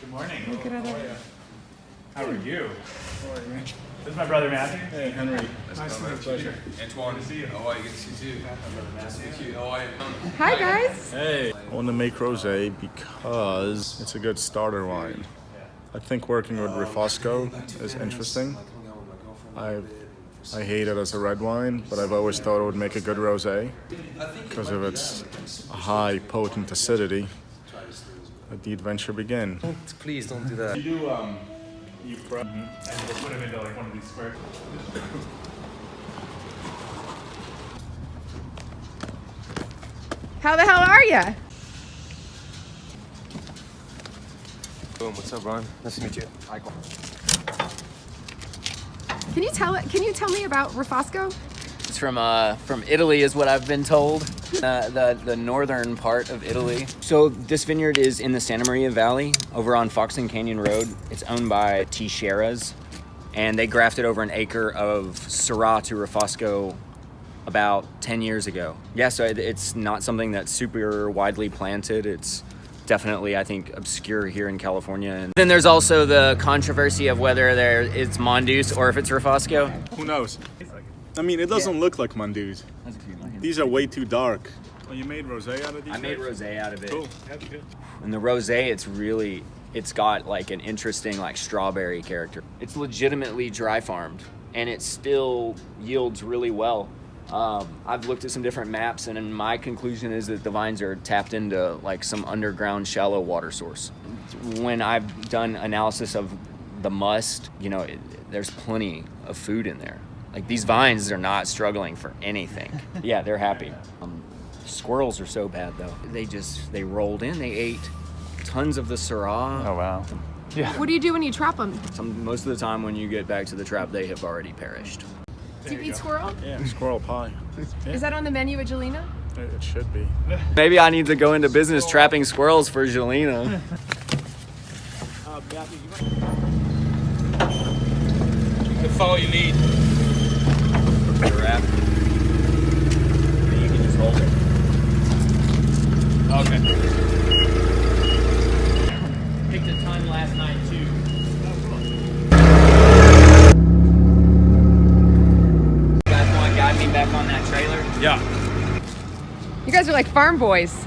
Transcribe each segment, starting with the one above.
Good morning. Good How are you? How are you? This is my brother Matthew. Hey, Henry. Nice to meet you. Pleasure. Antoine. Good to see you. How are you? Good to see you too. Nice to meet you. How are you? Hi guys. Hey. I want to make rosé because it's a good starter wine. I think working with Refosco is interesting. I hate it as a red wine, but I've always thought it would make a good rosé because of its high potent acidity. Let the adventure begin. Please don't do that. You prep. And we'll put him into like one of these squares. How the hell are ya? Boom. What's up, Ron? Nice to meet you. Can you tell me about Refosco? It's from Italy, is what I've been told. The northern part of Italy. So this vineyard is in the Santa Maria Valley, over on Foxton Canyon Road. It's owned by Teixeira's, and they grafted over an acre of Syrah to Refosco about 10 years ago. Yeah, so it's not something that's super widely planted. It's definitely, I think, obscure here in California. And then there's also the controversy of whether it's Mondouse or if it's Refosco. Who knows? I mean, it doesn't look like Mondouse. These are way too dark. Oh, you made rosé out of these? I made rosé out of it. Cool. That's good. And the rosé, it's got like an interesting like strawberry character. It's legitimately dry farmed, and it still yields really well. I've looked at some different maps, and my conclusion is that the vines are tapped into like some underground shallow water source. When I've done analysis of the must, there's plenty of food in there. Like these vines are not struggling for anything. Yeah, they're happy. Squirrels are so bad though. They rolled in, they ate tons of the Syrah. Oh wow. Yeah. What do you do when you trap them? Most of the time when you get back to the trap, they have already perished. Do you eat squirrel? Yeah, squirrel pie. Is that on the menu at Gjelina? It should be. Maybe I need to go into business trapping squirrels for Gjelina. That's all you need. Wrap. You can just hold it. Okay. Picked a ton last night too. You guys want to guide me back on that trailer? Yeah. You guys are like farm boys.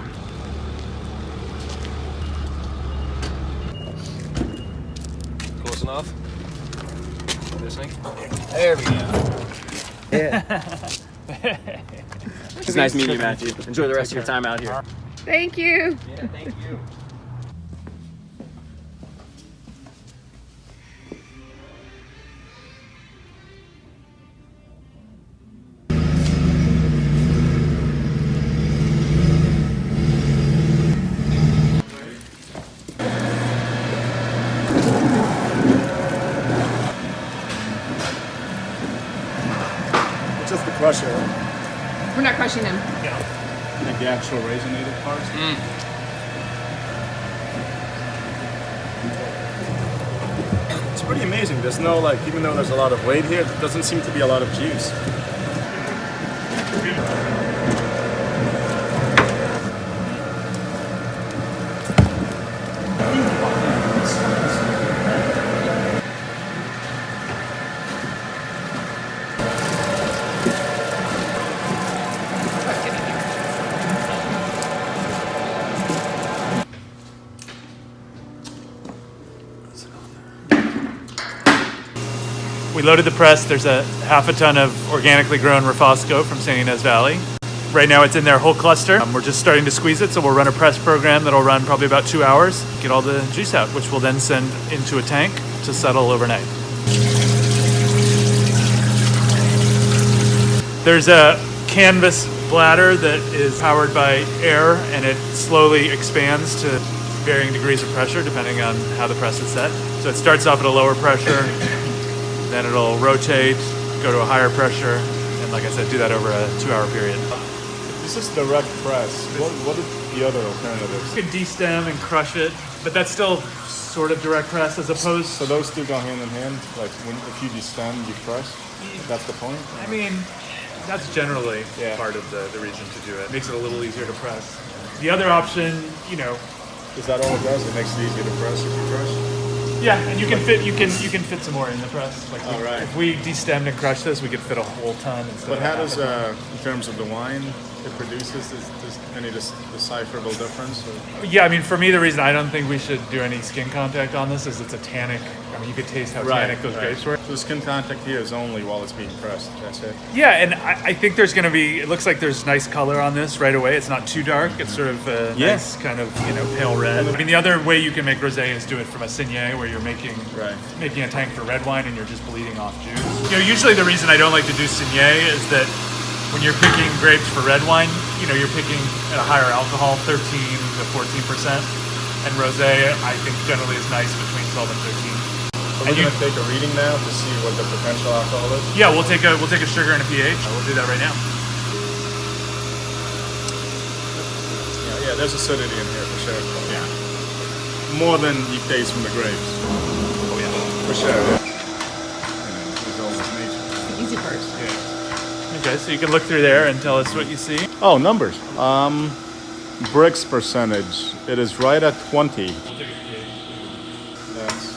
Close enough. This thing. There we go. Yeah. It's nice meeting you, Matthew. Enjoy the rest of your time out here. Thank you. Yeah, thank you. It's just the crusher. We're not crushing them. Like the actual raisinated parts. It's pretty amazing. There's no even though there's a lot of weight here, there doesn't seem to be a lot of juice. We loaded the press. There's a half a ton of organically grown Refosco from San Ynez Valley. Right now it's in their whole cluster. We're just starting to squeeze it, so we'll run a press program that'll run probably about 2 hours, get all the juice out, which we'll then send into a tank to settle overnight. There's a canvas bladder that is powered by air, and it slowly expands to varying degrees of pressure depending on how the press is set. So it starts off at a lower pressure, then it'll rotate, go to a higher pressure, and like I said, do that over a 2-hour period. This is direct press. What are the other alternatives? You can de-stem and crush it, but that's still sort of direct press as opposed. So those two go hand in hand. Like if you de-stem, you press. That's the point. I mean, that's generally Yeah. part of the reason to do it. Makes it a little easier to press. The other option, Is that all it does? It makes it easier to press if you crush? Yeah, and you can fit some more in the press. Like All right. if we destemmed and crushed this, we could fit a whole ton. Instead But of how half does, a ton. in terms of the wine it produces, is any decipherable difference? Or? Yeah, I mean, for me, the reason I don't think we should do any skin contact on this is it's a tannic. I mean, you could taste how tannic those grapes were. So the skin contact here is only while it's being pressed. That's it. Yeah, and I think there's going to be. It looks like there's nice color on this right away. It's not too dark. It's sort of a nice kind of pale red. I mean, the other way you can make rosé is do it from a saignée, where you're making a tank for red wine and you're just bleeding off juice. You know, usually the reason I don't like to do saignée is that when you're picking grapes for red wine, you're picking at a higher alcohol, 13 to 14%, and rosé I think generally is nice between 12 and 13. Are we going to take a reading now to see what the potential alcohol is? Yeah, we'll take a sugar and a pH. We'll do that right now. Yeah, there's acidity in here for sure. Yeah. More than you taste from the grapes. Oh yeah. For sure. Yeah. There's always nature. The easy part. Okay, so you can look through there and tell us what you see. Oh, numbers. Brix percentage. It is right at 20. That's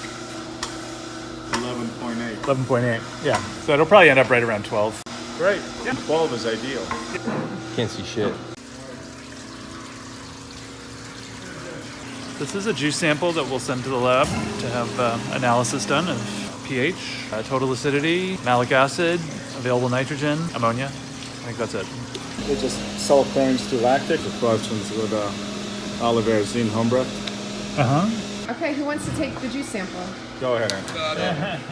11.8. 11.8. Yeah. So it'll probably end up right around 12. Great. 12 is ideal. Can't see shit. This is a juice sample that we'll send to the lab to have analysis done of pH, total acidity, malic acid, available nitrogen, ammonia. I think that's it. It just self-turns to lactic. The productions with Oliverazine Humbra. Okay, who wants to take the juice sample? Go ahead, Andy.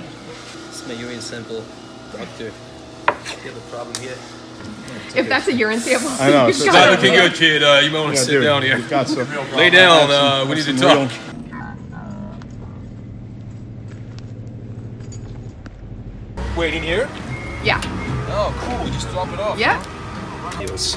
It's my urine sample, doctor. You have a problem here. If that's a urine sample, I know, you've so got it's it. not Looking good, kid. You might want to sit down here. You've got some. Lay down. We need to talk. Waiting here? Yeah. Oh, cool. Just drop it off. Yeah. Yes.